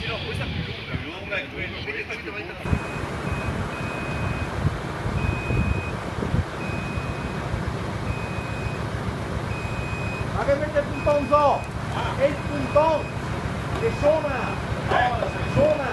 Sì, no, questa è più lunga e questa è più lunga. Hágame el puntón, el puntón, le zona,